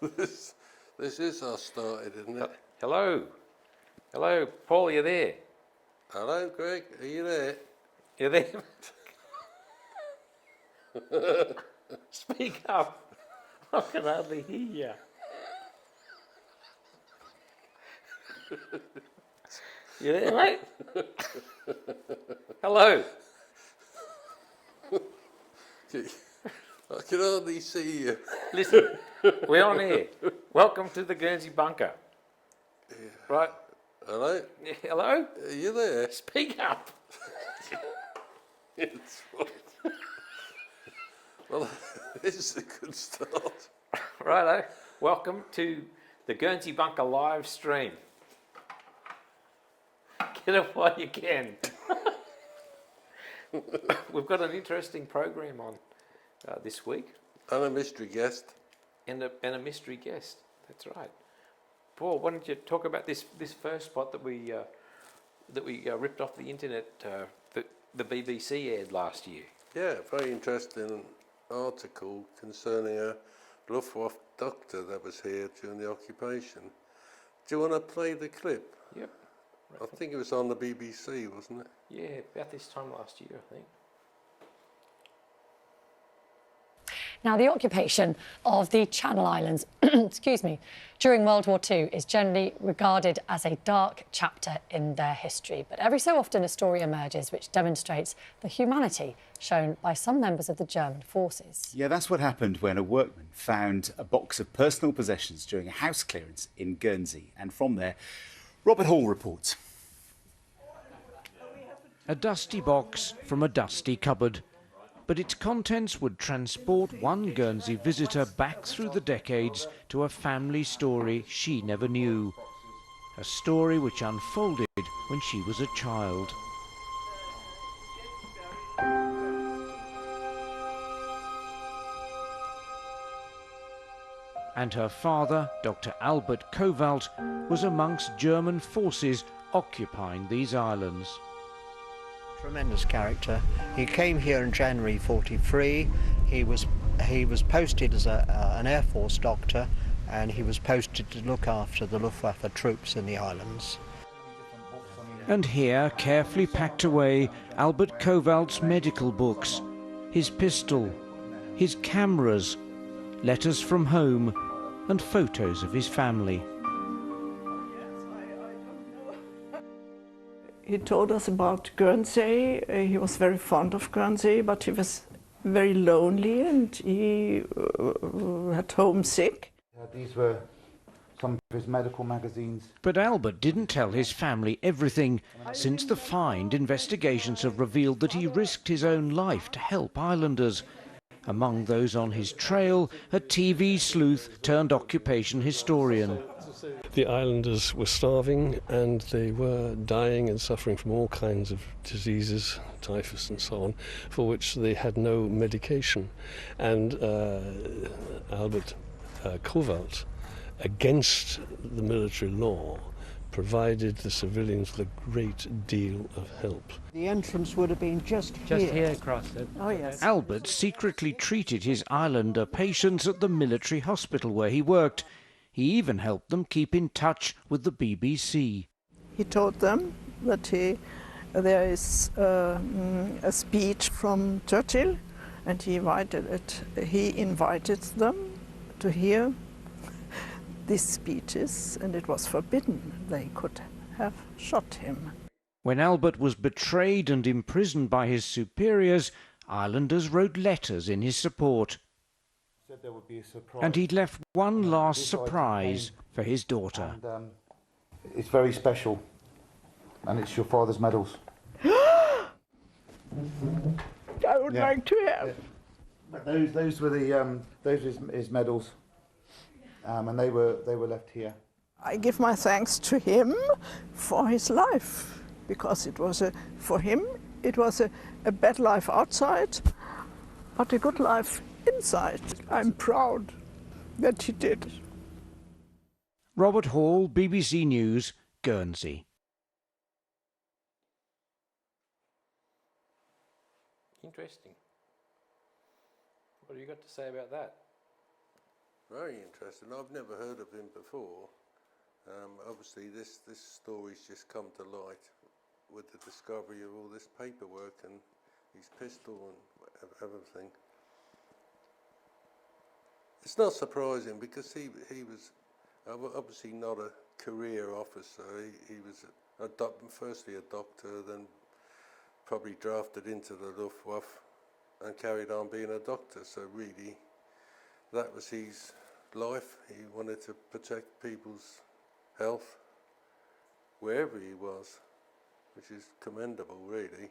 This is how I started, isn't it? Hello. Hello, Paul, are you there? Hello, Greg. Are you there? You there? Speak up. I can hardly hear you. You there, mate? Hello. I can hardly see you. Listen, we're on here. Welcome to the Guernsey bunker. Right? Hello? Yeah, hello? Are you there? Speak up. It's fine. Well, this is a good start. Righto. Welcome to the Guernsey bunker live stream. Get up while you can. We've got an interesting program on this week. And a mystery guest. And a mystery guest. That's right. Paul, why don't you talk about this first spot that we ripped off the internet that the BBC aired last year? Yeah, very interesting article concerning a Luftwaffe doctor that was here during the occupation. Do you want to play the clip? Yep. I think it was on the BBC, wasn't it? Yeah, about this time last year, I think. Now, the occupation of the Channel Islands, excuse me, during World War II is generally regarded as a dark chapter in their history. But every so often a story emerges which demonstrates the humanity shown by some members of the German forces. Yeah, that's what happened when a workman found a box of personal possessions during a house clearance in Guernsey. And from there, Robert Hall reports. A dusty box from a dusty cupboard. But its contents would transport one Guernsey visitor back through the decades to a family story she never knew. A story which unfolded when she was a child. And her father, Dr. Albert Kowalt, was amongst German forces occupying these islands. Tremendous character. He came here in January 43. He was posted as an Air Force doctor, and he was posted to look after the Luftwaffe troops in the islands. And here, carefully packed away, Albert Kowalt's medical books, his pistol, his cameras, letters from home, and photos of his family. He told us about Guernsey. He was very fond of Guernsey, but he was very lonely and he had homesick. These were some of his medical magazines. But Albert didn't tell his family everything. Since the find, investigations have revealed that he risked his own life to help islanders. Among those on his trail, a TV sleuth turned occupation historian. The islanders were starving and they were dying and suffering from all kinds of diseases, typhus and so on, for which they had no medication. And Albert Kowalt, against the military law, provided the civilians with a great deal of help. The entrance would have been just here across it. Oh, yes. Albert secretly treated his islander patients at the military hospital where he worked. He even helped them keep in touch with the BBC. He told them that there is a speech from Churchill, and he invited them to hear these speeches, and it was forbidden. They could have shot him. When Albert was betrayed and imprisoned by his superiors, islanders wrote letters in his support. There would be a surprise. And he'd left one last surprise for his daughter. And, it's very special, and it's your father's medals. I would like to have. Yeah. Those were his medals, and they were left here. I give my thanks to him for his life, because for him it was a bad life outside, but a good life inside. I'm proud that he did. Robert Hall, BBC News, Guernsey. Interesting. What have you got to say about that? Very interesting. I've never heard of him before. Obviously, this story's just come to light with the discovery of all this paperwork and his pistol and everything. It's not surprising because he was obviously not a career officer. He was firstly a doctor, then probably drafted into the Luftwaffe and carried on being a doctor. So really, that was his life. He wanted to protect people's health wherever he was, which is commendable, really.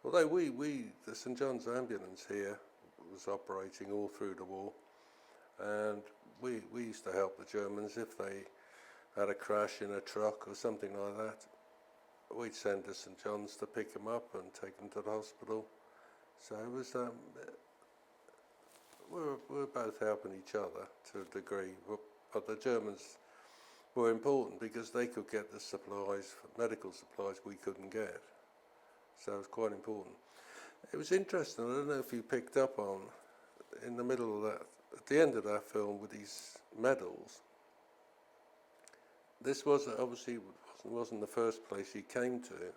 Although the St John's ambulance here was operating all through the war, and we used to help the Germans if they had a crash in a truck or something like that. We'd send to St John's to pick them up and take them to the hospital. So it was we're both helping each other to a degree, but the Germans were important because they could get the supplies, medical supplies we couldn't get. So it was quite important. It was interesting, I don't know if you picked up on, in the middle of that, at the end of that film with these medals, this obviously wasn't the first place he came to,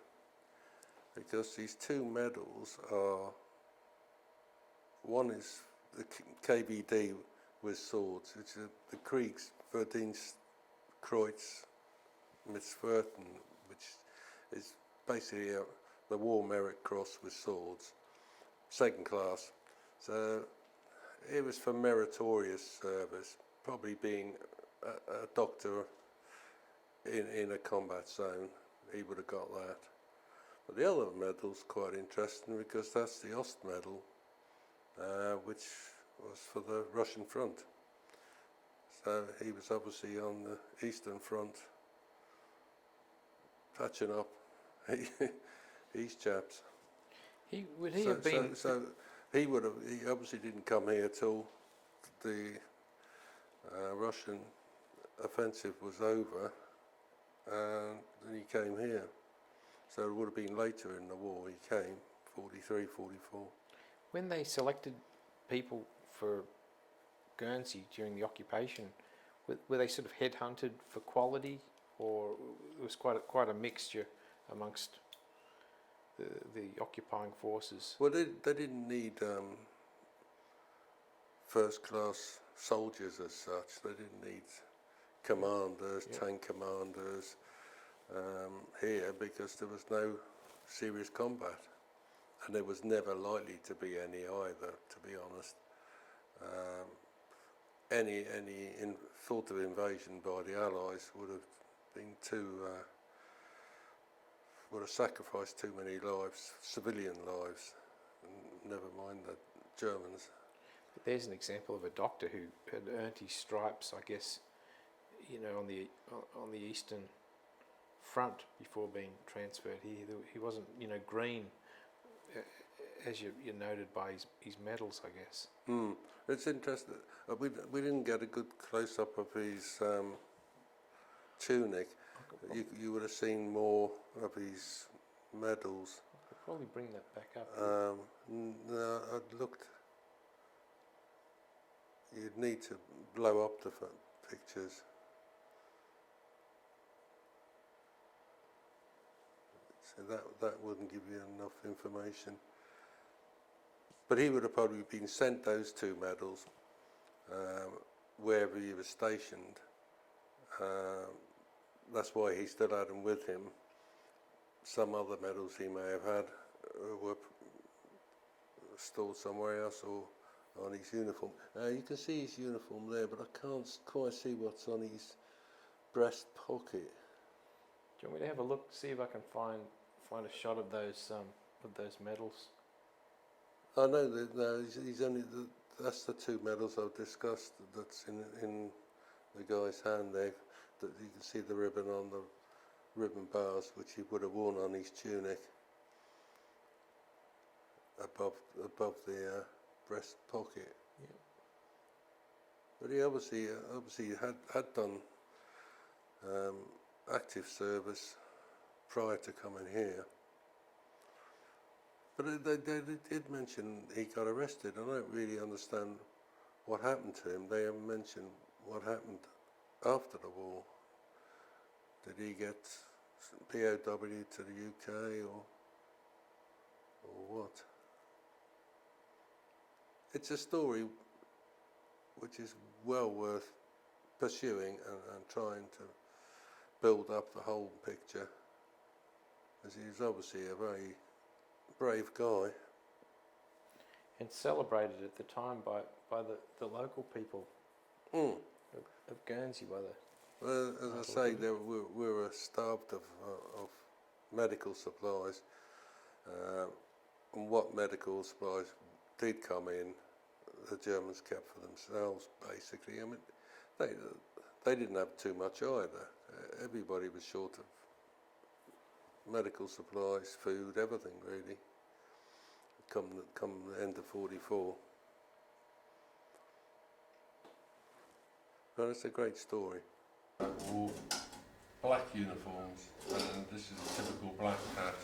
because these two medals are, one is the KVD with swords, which is the Kriegskreuz mit Schwertern, which is basically the War Merit Cross with swords, second class. So it was for meritorious service, probably being a doctor in a combat zone, he would have got that. But the other medal's quite interesting because that's the Ost medal, which was for the Russian front. So he was obviously on the Eastern Front, patching up these chaps. He obviously didn't come here till the Russian offensive was over, and then he came here. So it would have been later in the war he came, 43, 44. When they selected people for Guernsey during the occupation, were they sort of headhunted for quality, or it was quite a mixture amongst the occupying forces? Well, they didn't need first-class soldiers as such. They didn't need commanders, tank commanders here, because there was no serious combat, and there was never likely to be any either, to be honest. Any thought of invasion by the Allies would have been would have sacrificed too many lives, civilian lives, never mind the Germans. But there's an example of a doctor who had earned his stripes, I guess, on the Eastern Front before being transferred here. He wasn't, green, as you noted by his medals, I guess. It's interesting. We didn't get a good close-up of his tunic. You would have seen more of his medals. I could probably bring that back up. No, I'd looked. You'd need to blow up the pictures. So that wouldn't give you enough information. But he would have probably been sent those two medals wherever he was stationed. That's why he still had them with him. Some other medals he may have had were stored somewhere else or on his uniform. You can see his uniform there, but I can't quite see what's on his breast pocket. Do you want me to have a look, see if I can find a shot of those medals? I know that he's only that's the two medals I've discussed. That's in the guy's hand there. That you can see the ribbon on the ribbon bars, which he would have worn on his tunic above the breast pocket. Yeah. But he obviously had done active service prior to coming here. But they did mention he got arrested. I don't really understand what happened to him. They haven't mentioned what happened after the war. Did he get POW to the UK or what? It's a story which is well worth pursuing and trying to build up the whole picture, as he's obviously a very brave guy. And celebrated at the time by the local people of Guernsey, by the... Well, as I say, we were starved of medical supplies, and what medical supplies did come in, the Germans kept for themselves, basically. I mean, they didn't have too much either. Everybody was short of medical supplies, food, everything really. Come the end of '44. But it's a great story. Wore black uniforms, and this is a typical black hat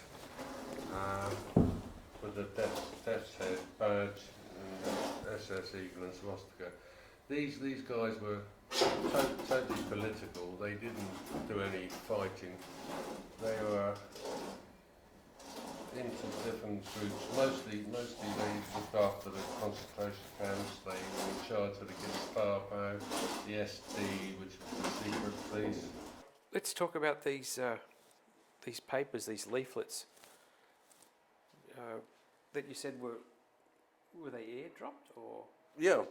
with a death's head badge and SS eagle and swastika. These guys were totally political. They didn't do any fighting. They were into different groups. Mostly they looked after the concentration camps. They were in charge of the Gestapo, the SD, which was the secret police. Let's talk about these papers, these leaflets that you said were they airdropped or? Yeah.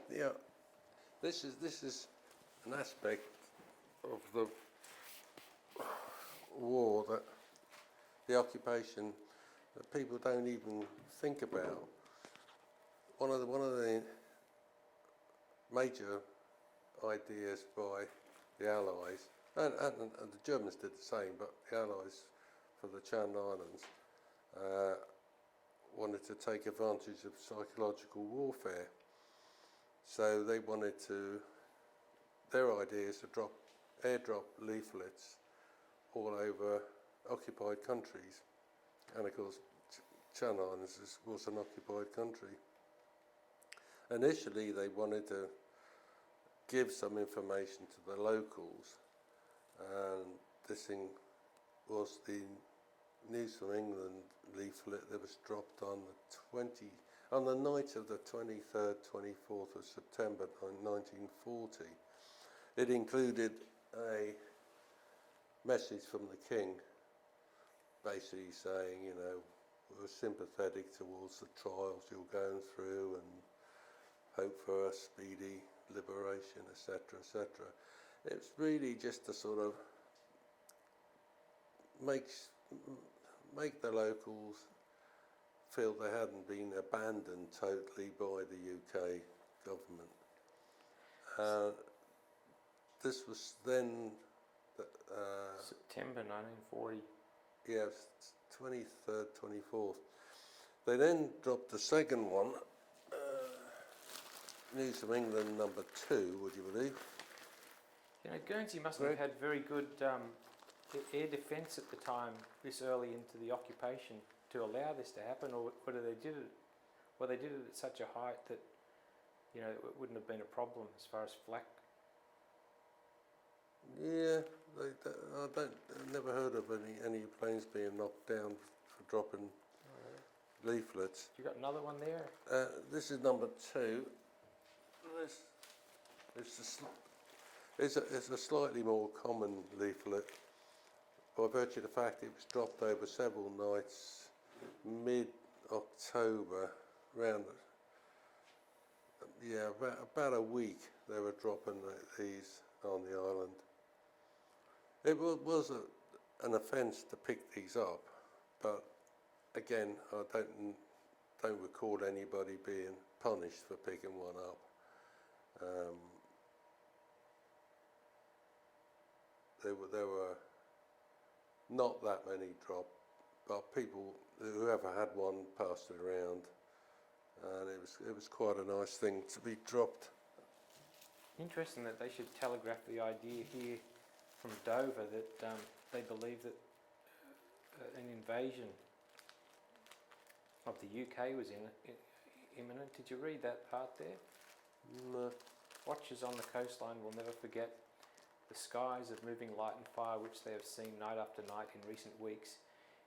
This is an aspect of the war, that the occupation, that people don't even think about. One of the major ideas by the Allies, and the Germans did the same, but the Allies for the Channel Islands wanted to take advantage of psychological warfare. So they wanted to, their idea is to airdrop leaflets all over occupied countries. And of course, Channel Islands was an occupied country. Initially, they wanted to give some information to the locals, and this thing was the News from England leaflet that was dropped on the night of the 23rd, 24th of September 1940. It included a message from the King, basically saying, you know, we're sympathetic towards the trials you're going through and hope for a speedy liberation, etc., etc. It's really just to sort of make the locals feel they hadn't been abandoned totally by the UK government. This was then September 1940. Yes, 23rd, 24th. They then dropped the second one, News from England number 2, would you believe? You know, Guernsey must have had very good air defence at the time, this early into the occupation, to allow this to happen, or whether they did it, they did it at such a height that, you know, it wouldn't have been a problem as far as flak. Yeah, I've never heard of any planes being knocked down for dropping leaflets. You got another one there? This is number 2. It's a slightly more common leaflet by virtue of the fact it was dropped over several nights, mid-October, around, yeah, about a week they were dropping these on the island. It was an offence to pick these up, but again, I don't recall anybody being punished for picking one up. There were not that many dropped, but people, whoever had one, passed it around, and it was quite a nice thing to be dropped. Interesting that they should telegraph the idea here from Dover that they believe that an invasion of the UK was imminent. Did you read that part there? No. Watchers on the coastline will never forget the skies of moving light and fire which they have seen night after night in recent weeks,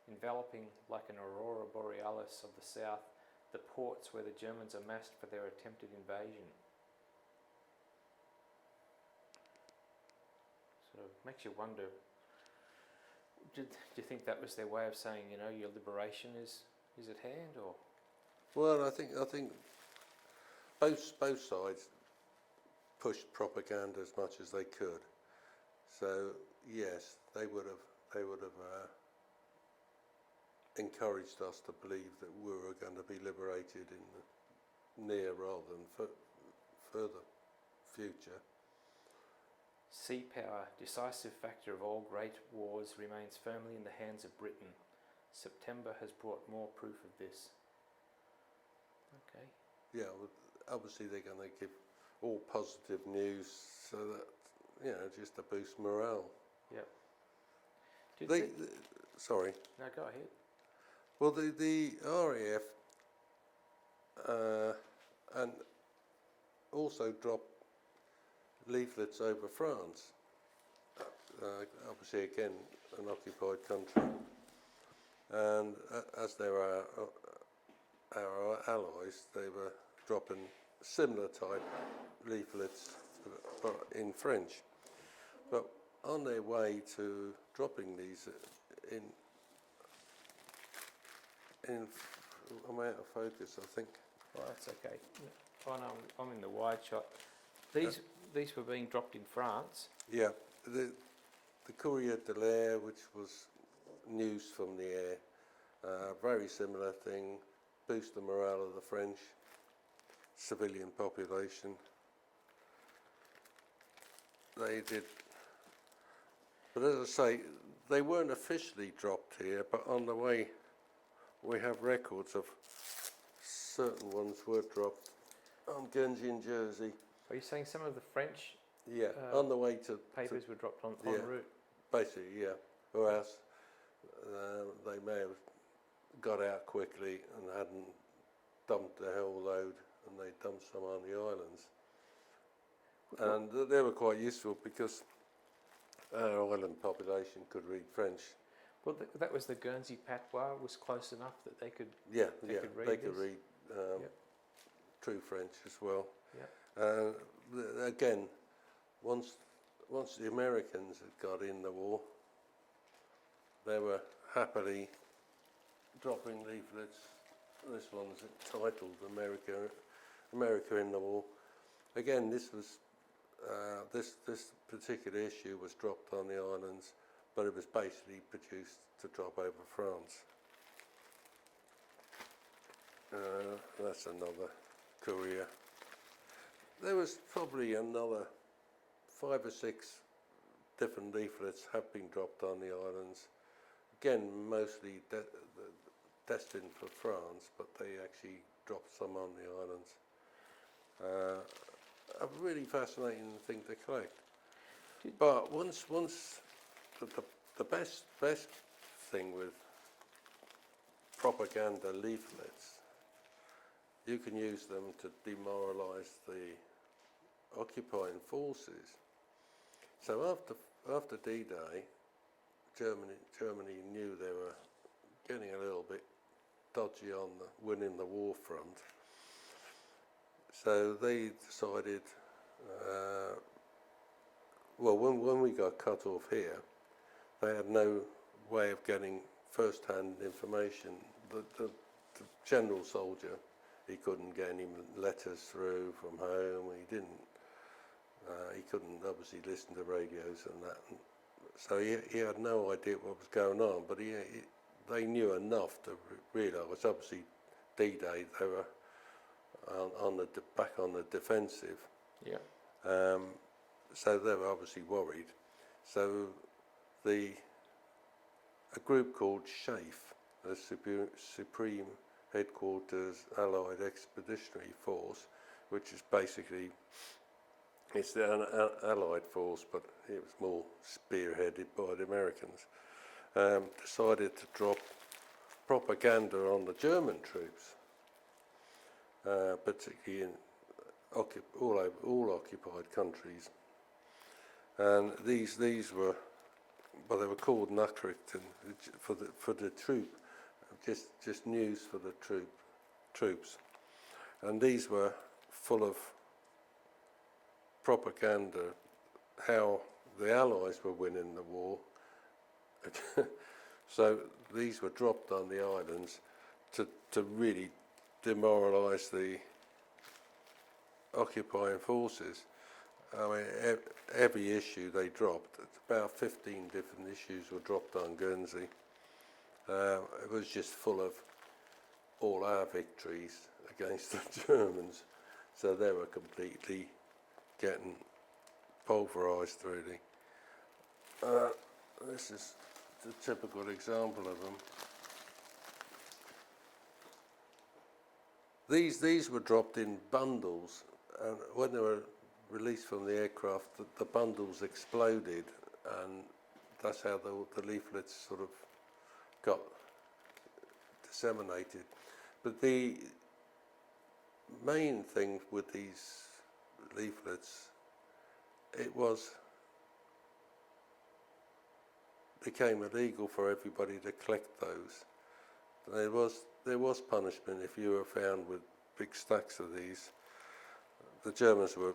enveloping like an aurora borealis of the south, the ports where the Germans amassed for their attempted invasion. Sort of makes you wonder, do you think that was their way of saying, you know, your liberation is at hand, or? Well, I think both sides pushed propaganda as much as they could. So yes, they would have encouraged us to believe that we were going to be liberated in the near rather than further future. Sea power, decisive factor of all great wars, remains firmly in the hands of Britain. September has brought more proof of this. Okay. Yeah, well, obviously they're going to give all positive news so that, you know, just to boost morale. Yep. Do you think? Sorry. No, go ahead. Well, the RAF and also dropped leaflets over France. Obviously, again, an occupied country, and as they were our allies, they were dropping similar type leaflets, but in French. But on their way to dropping these I'm out of focus, I think. Oh, that's okay. Oh no, I'm in the wide shot. These were being dropped in France. Yeah, the Courrier de l'Air, which was news from the air, very similar thing, boost the morale of the French civilian population. They did, but as I say, they weren't officially dropped here, but on the way we have records of certain ones were dropped on Guernsey and Jersey. Are you saying some of the French Yeah, on the way to papers were dropped en yeah. route? Basically, yeah. Or else they may have got out quickly and hadn't dumped the whole load, and they dumped some on the islands. And they were quite useful because our island population could read French. Well, that was the Guernsey patois was close enough that they could. Yeah, They could read they could this? read Yep. true French as well. Yeah. Again, once the Americans had got in the war, they were happily dropping leaflets. This one's titled America in the War. Again, this was this particular issue was dropped on the islands, but it was basically produced to drop over France. That's another courier. There was probably another 5 or 6 different leaflets have been dropped on the islands. Again, mostly destined for France, but they actually dropped some on the islands. A really fascinating thing to collect. But once the best thing with propaganda leaflets, you can use them to demoralise the occupying forces. So after D-Day, Germany knew they were getting a little bit dodgy on winning the war front. So they decided, well, when we got cut off here, they had no way of getting first-hand information. The general soldier, he couldn't get any letters through from home. He couldn't obviously listen to radios and that. So he had no idea what was going on. But they knew enough to realise. Obviously, D-Day, they were back on the defensive. Yeah. So they were obviously worried. So a group called SHAEF, the Supreme Headquarters Allied Expeditionary Force, which is basically, it's an Allied force, but it was more spearheaded by the Americans, decided to drop propaganda on the German troops, particularly all occupied countries, and these were, well, they were called Nachrichten for the troop, just news for the troops, and these were full of propaganda, how the Allies were winning the war. So these were dropped on the islands to really demoralise the occupying forces. I mean, every issue they dropped, about 15 different issues were dropped on Guernsey. It was just full of all our victories against the Germans, so they were completely getting pulverised, really. This is the typical example of them. These were dropped in bundles, and when they were released from the aircraft, the bundles exploded, and that's how the leaflets sort of got disseminated. But the main thing with these leaflets, it became illegal for everybody to collect those. There was punishment if you were found with big stacks of these. The Germans were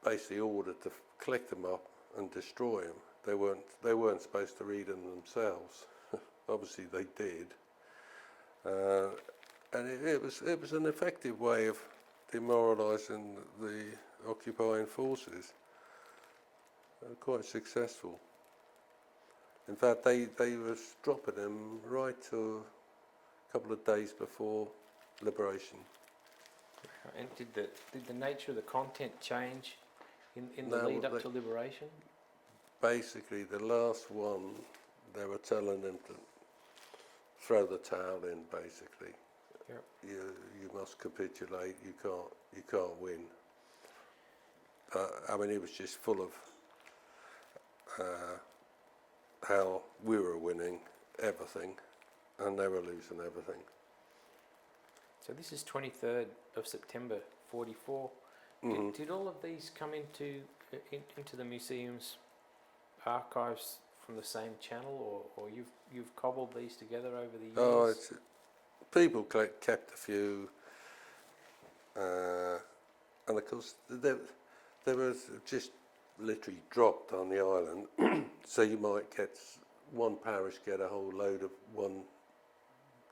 basically ordered to collect them up and destroy them. They weren't supposed to read them themselves. Obviously they did, and it was an effective way of demoralising the occupying forces. They were quite successful. In fact, they was dropping them right to a couple of days before liberation. And did the nature of the content change in the No, lead up to liberation? Basically, the last one, they were telling them to throw the towel in. Basically, Yep. you must capitulate. You can't win. I mean, it was just full of how we were winning everything, and they were losing everything. So this is 23rd of September 44. Mm-hmm. Did all of these come into the museum's archives from the same channel, or you've cobbled these together over the years? Oh, people kept a few, and of course there was just literally dropped on the island. So you might get one parish get a whole load of one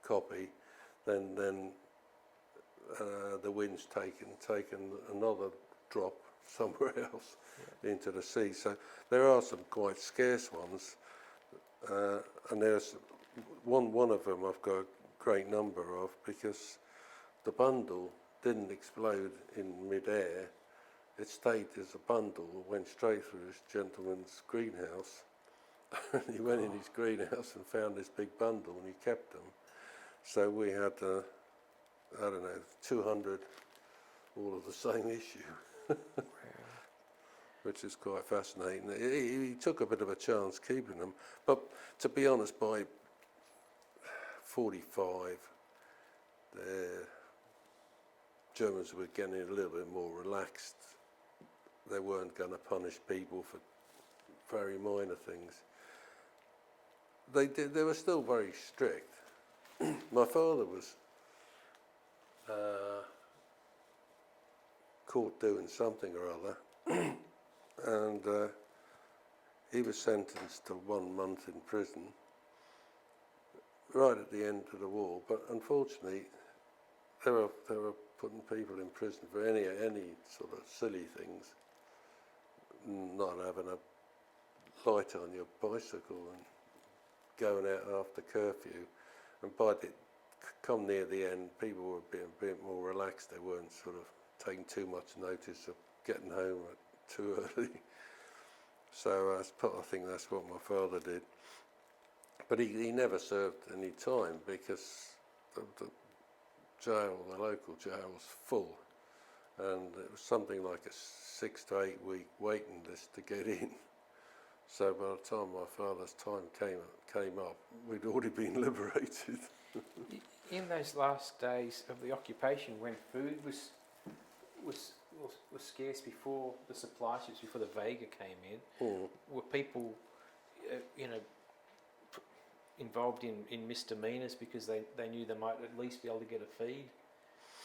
copy, then the wind's taken another drop somewhere else into the sea. So there are some quite scarce ones, and there's one of them I've got a great number of, because the bundle didn't explode in mid-air. It stayed as a bundle, went straight through this gentleman's greenhouse. He went in his greenhouse and found this big bundle, and he kept them. So we had, 200 all of the same issue, which is quite fascinating. He took a bit of a chance keeping them, but to be honest, by 45, the Germans were getting a little bit more relaxed. They weren't going to punish people for very minor things. They were still very strict. My father was caught doing something or other, and he was sentenced to 1 month in prison right at the end of the war. But unfortunately, they were putting people in prison for any sort of silly things, not having a light on your bicycle and going out after curfew. And by the come near the end, people were being a bit more relaxed. They weren't sort of taking too much notice of getting home too early. So I think that's what my father did. But he never served any time, because the jail, the local jail, was full, and it was something like a 6 to 8 week waiting list to get in. So by the time my father's time came up, we'd already been liberated. In those last days of the occupation, when food was was scarce before the supply ships, before the Vega came in. Were people, involved in misdemeanours because they knew they might at least be able to get a feed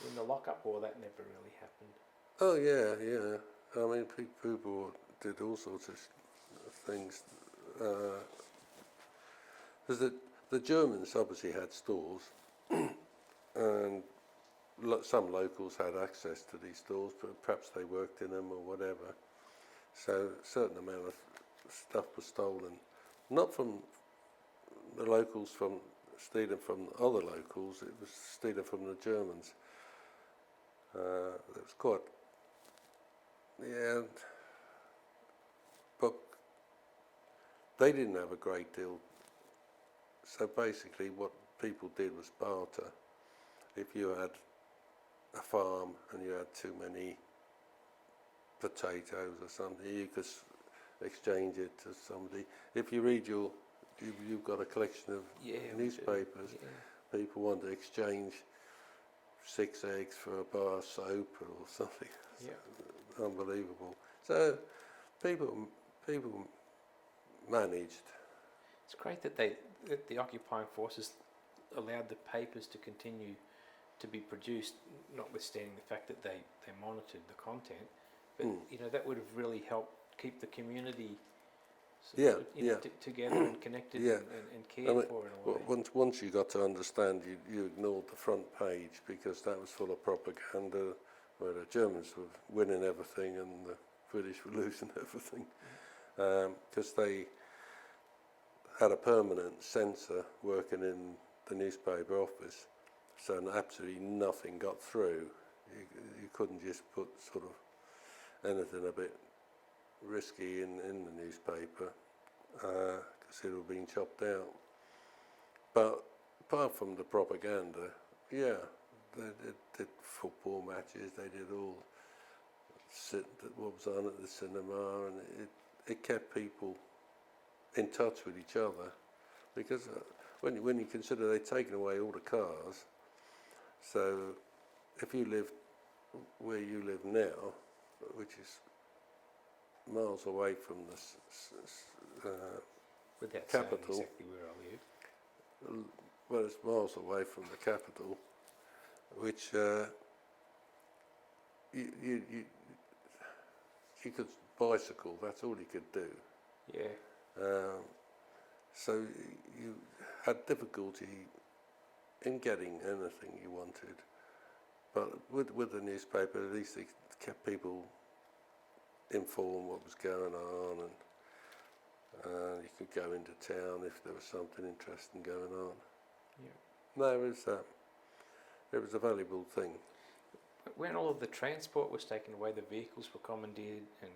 in the lockup, or that never really happened? Oh yeah. I mean, people did all sorts of things. Because the Germans obviously had stores, and some locals had access to these stores, but perhaps they worked in them or whatever. So a certain amount of stuff was stolen, not from the locals from stealing from other locals, it was stealing from the Germans. It was quite, yeah, but they didn't have a great deal. So basically what people did was barter. If you had a farm and you had too many potatoes or something, you could exchange it to somebody. If you read you've got a collection of newspapers, people want to exchange 6 eggs for a bar of soap or something. Unbelievable. So people managed. It's great that the occupying forces allowed the papers to continue to be produced, notwithstanding the fact that they monitored the content. But that would have really helped keep the community together and connected and cared for in a way. Once you got to understand, you ignored the front page because that was full of propaganda, where the Germans were winning everything and the British were losing everything, because they had a permanent censor working in the newspaper office, so absolutely nothing got through. You couldn't just put sort of anything a bit risky in the newspaper, because it would have been chopped out. But apart from the propaganda, they did football matches, they did all what was on at the cinema, and it kept people in touch with each other, because when you consider they'd taken away all the cars, so if you lived where you live now, which is miles away from the Without capital, saying exactly where I live. well, it's miles away from the capital, which you could bicycle. That's all you could do. So you had difficulty in getting anything you wanted, but with the newspaper, at least they kept people informed what was going on, and you could go into town if there was something interesting going on. No, it was a valuable thing. When all of the transport was taken away, the vehicles were commandeered, and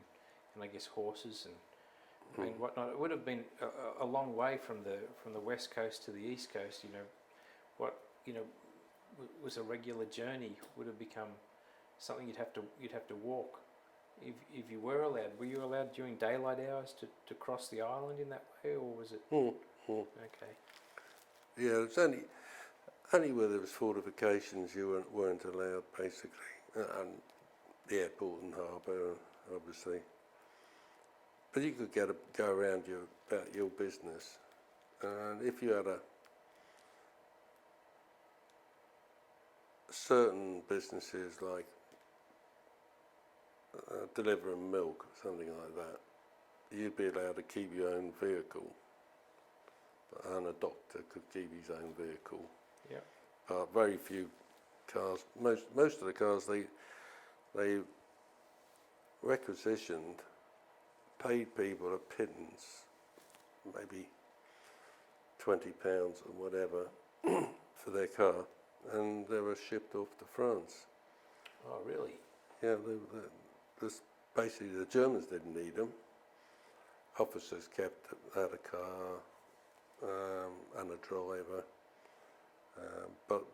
I guess horses and whatnot. It would have been a long way from the west coast to the east coast. What was a regular journey would have become something you'd have to walk. If you were you allowed during daylight hours to cross the island in that way, or was it? Okay. Yeah, it's only where there was fortifications you weren't allowed, basically, and the airport and harbour, obviously. But you could go around about your business, and if you had certain businesses like delivering milk or something like that, you'd be allowed to keep your own vehicle, and a doctor could keep his own vehicle. But very few cars. Most of the cars they requisitioned, paid people a pittance, maybe £20 or whatever for their car, and they were shipped off to France. Oh, really? Yeah, basically the Germans didn't need them. Officers had a car and a driver, but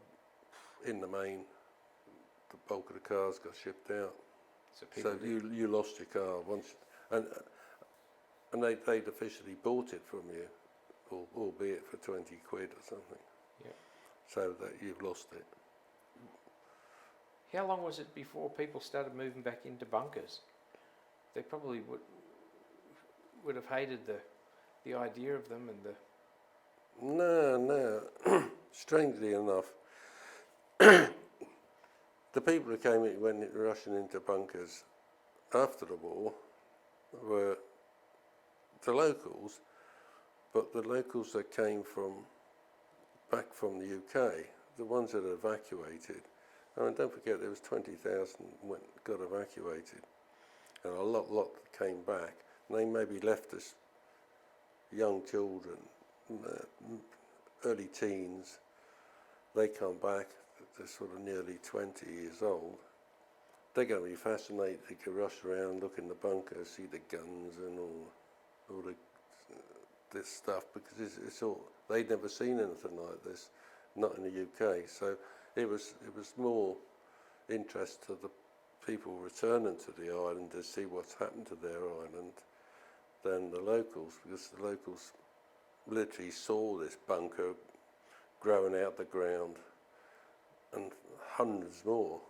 in the main, the bulk of the cars got shipped out. So you lost your car once, and they'd officially bought it from you, albeit for 20 quid or something. So that you've lost it. How long was it before people started moving back into bunkers? They probably would have hated the idea of them and the. No. Strangely enough, the people who went rushing into bunkers after the war were the locals, but the locals that came back from the UK, the ones that evacuated. I mean, don't forget there was 20,000 got evacuated, and a lot came back. And they maybe left us young children, early teens. They come back, they're sort of nearly 20 years old. They're going to be fascinated. They can rush around, look in the bunker, see the guns and all this stuff, because it's all, they'd never seen anything like this, not in the UK. So it was more interest to the people returning to the island to see what's happened to their island than the locals, because the locals literally saw this bunker growing out the ground and hundreds more.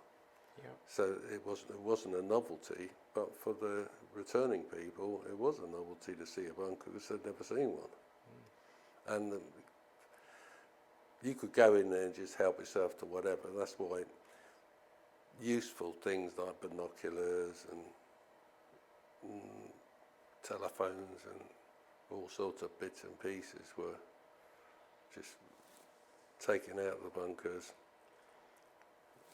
Yeah. So it wasn't a novelty, but for the returning people, it was a novelty to see a bunker because they'd never seen one. And you could go in there and just help yourself to whatever. That's why useful things like binoculars and telephones and all sorts of bits and pieces were just taken out of the bunkers.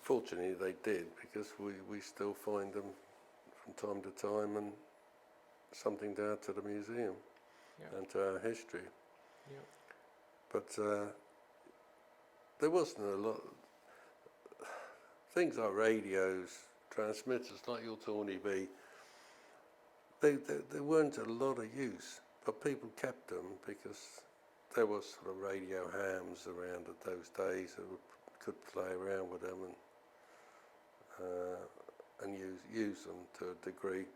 Fortunately they did, because we still find them from time to time, and something to add to the museum and to our history. Yeah. But there wasn't a lot. Things like radios, transmitters like your Tawny B, there weren't a lot of use, but people kept them because there was sort of radio hams around at those days that could play around with them and use them to a degree.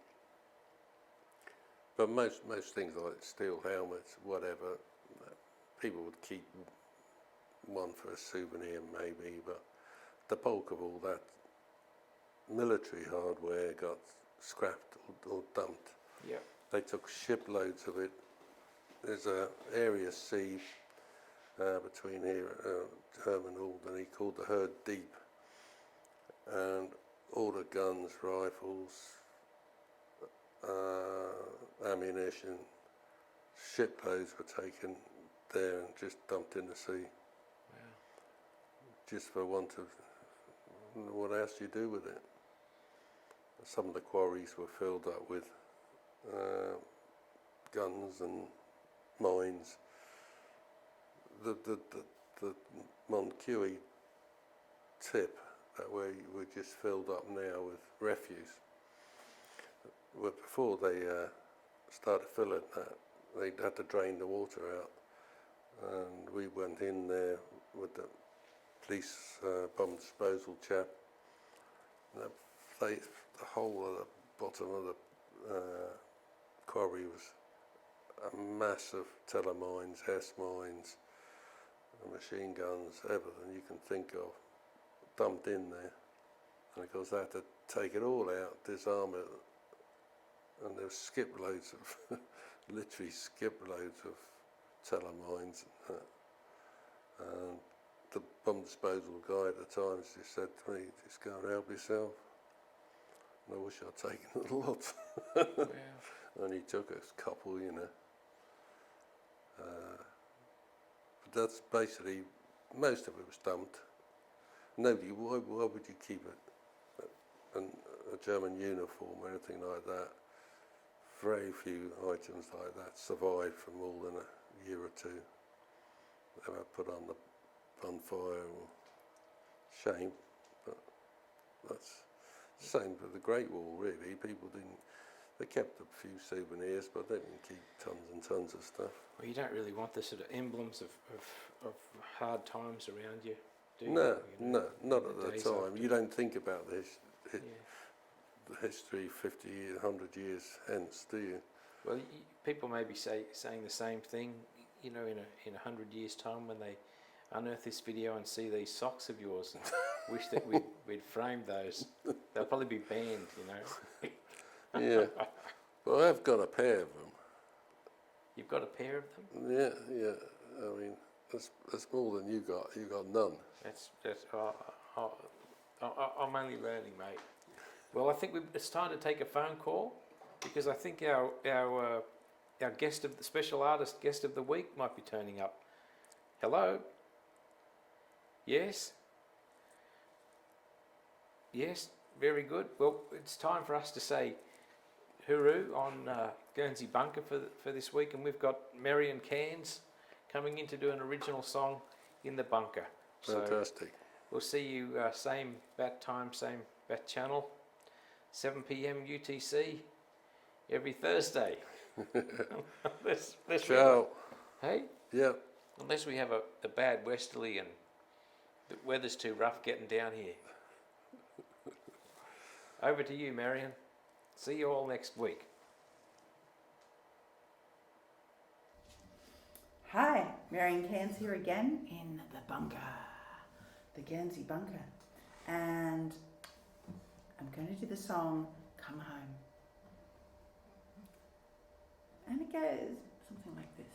But most things like steel helmets, whatever, people would keep one for a souvenir maybe, but the bulk of all that military hardware got scrapped or dumped. Yeah. They took shiploads of it. There's an area C between here, Herm and Alderney, called the Herd Deep, and all the guns, rifles, ammunition, shiploads were taken there and just dumped in the sea. Wow. Just for want of what else do you do with it. Some of the quarries were filled up with guns and mines. The Monqueuy tip, that way we're just filled up now with refuse. But before they started filling that, they had to drain the water out, and we went in there with the police bomb disposal chap. The whole of the bottom of the quarry was a mass of telemines, S-mines, machine guns, everything you can think of, dumped in there. And of course they had to take it all out, disarm it, and there were skip loads of, literally skip loads of telemines. And the bomb disposal guy at the time just said to me, just go and help yourself. And I wish I'd taken a lot. Wow. Only took a couple, you know. But that's basically, most of it was dumped. Nobody, why would you keep a German uniform or anything like that? Very few items like that survived for more than a year or two. They were put on the bonfire, or shame, but that's the same for the Great Wall, really. People didn't, they kept a few souvenirs, but they didn't keep tons and tons of stuff. Well, you don't really want the sort of emblems of hard times around you, do you? No, You know, not at the days time. after. You don't think about the Yeah. history 50 years, 100 years hence, do you? Well, people may be saying the same thing, you know, in 100 years' time when they unearth this video and see these socks of yours and wish that we'd framed those. They'll probably be banned, you know. Yeah. Well, I've got a pair of them. You've got a pair of them? Yeah, yeah. I mean, that's more than you got. You got none. I'm only learning, mate. Well, I think it's time to take a phone call, because I think our guest of the special artist guest of the week might be turning up. Hello. Yes. Yes. Very good. Well, it's time for us to say hooroo on Guernsey Bunker for this week, and we've got Marion Cairns coming in to do an original song in the bunker. Fantastic. So we'll see you same bat time, same bat channel, 7 p.m. UTC every Thursday. Unless Ciao. Hey? Yeah. Unless we have a bad westerly and the weather's too rough getting down here. Over to you, Marion. See you all next week. Hi, Marion Cairns here again in the bunker, the Guernsey bunker, and I'm going to do the song Come Home. And it goes something like this.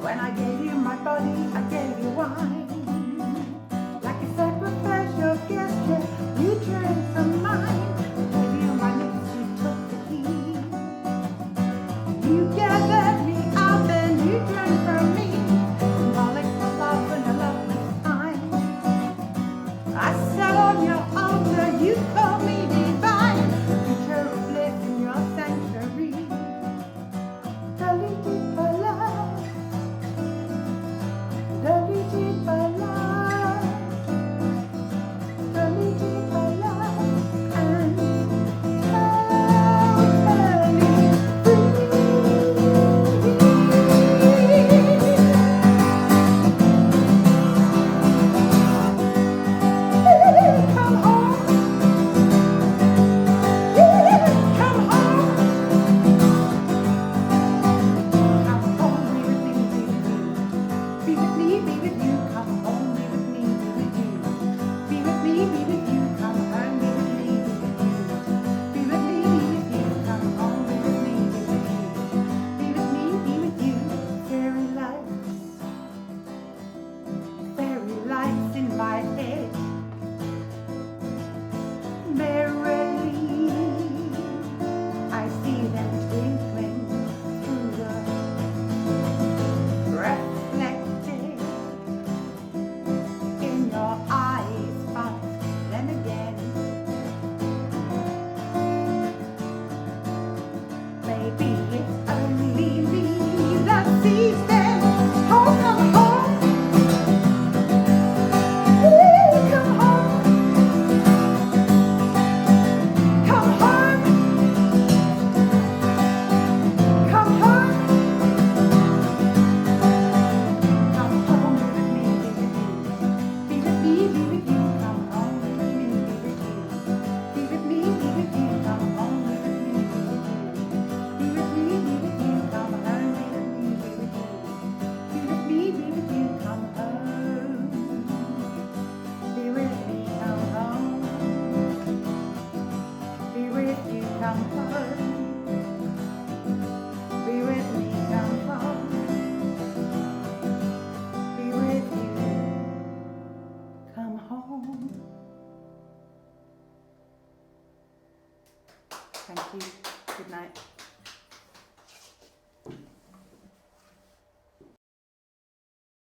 When I gave you my body, I gave you wine. Like a sacrificial gesture, you drank from mine. I gave you my lips, you took the key. You gathered me up and you drank from me. Symbolic of love and a loveless time. I sat on your altar, you called me divine. Creature of bliss in your sanctuary. Dolly deep love. Dolly deep Thank you. Good night.